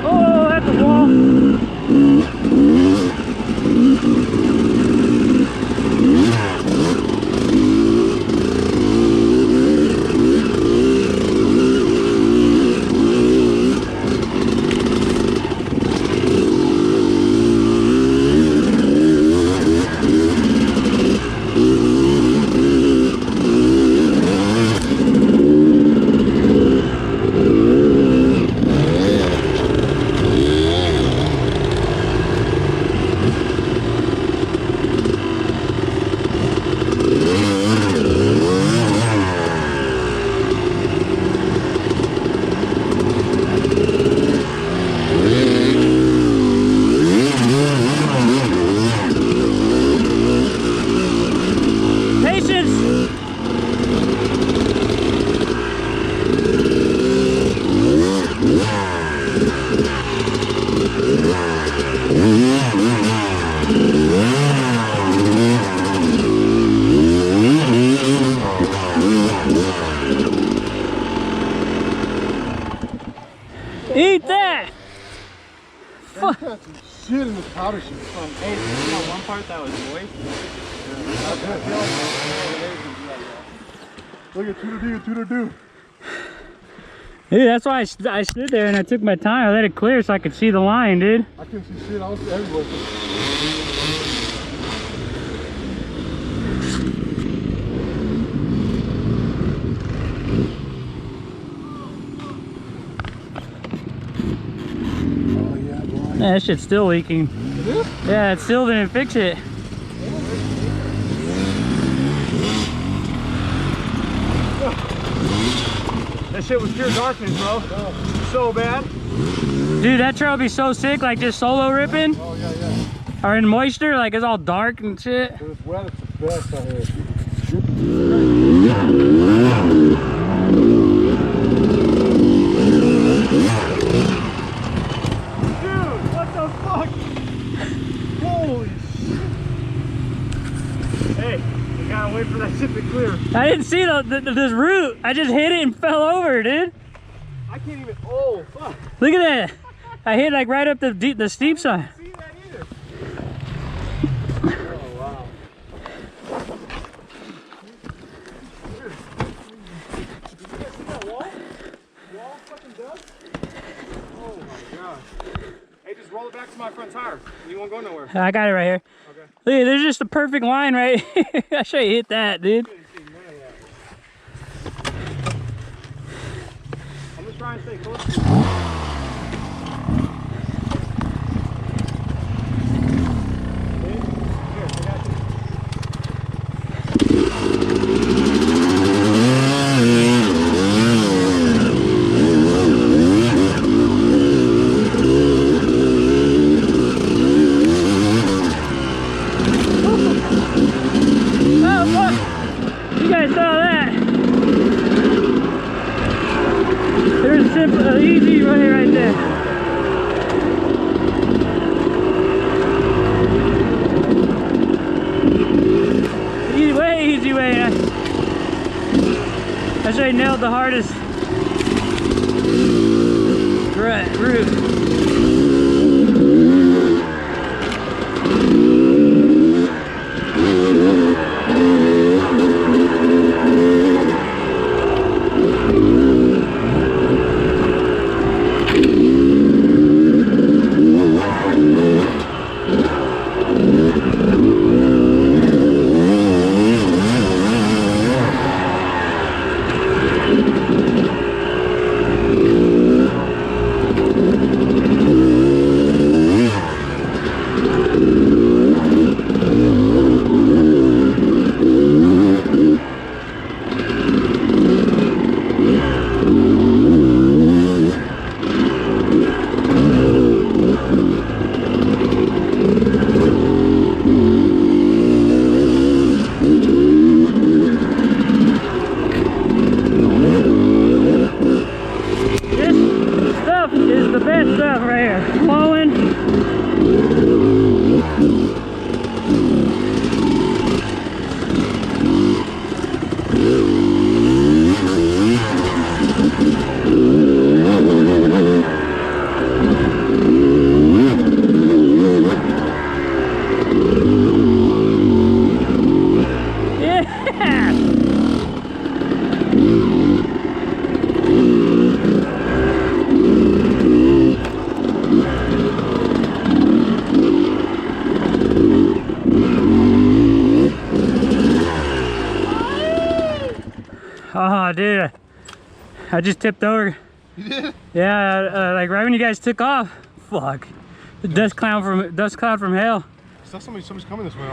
Oh, that's a wall. Eat that! Fuck. Some shit in the powder chute. Hey, you know one part that was moist? Look at Toodle-doo. Dude, that's why I stood there and I took my time. I let it clear so I could see the line, dude. I couldn't see shit. I was everywhere. Oh yeah, boy. Yeah, that shit's still leaking. It is? Yeah, it still didn't fix it. That shit was pure darkness, bro. So bad. Dude, that trail would be so sick, like just solo ripping. Oh yeah. Or in moisture, like it's all dark and shit. When it's wet, it's the best out here. Dude, what the fuck? Holy shit. Hey, you gotta wait for that shit to clear. I didn't see this root. I just hit it and fell over, dude. I can't even, oh, fuck. Look at that. I hit like right up the steep side. See that either. Oh, wow. Dude, did you guys see that wall? Wall fucking dust? Oh my gosh. Hey, just roll it back to my front tire. You won't go nowhere. I got it right here. Okay. Look, there's just a perfect line right here. I should have hit that, dude. I'm just trying to stay close to you. Oh, fuck. You guys saw that. There's a simple, easy way right there. Easy way. I should have nailed the hardest root. Oh, dude. I just tipped over. You did? Yeah, like right when you guys took off. Fuck. The dust cloud from hell. Somebody's coming this way.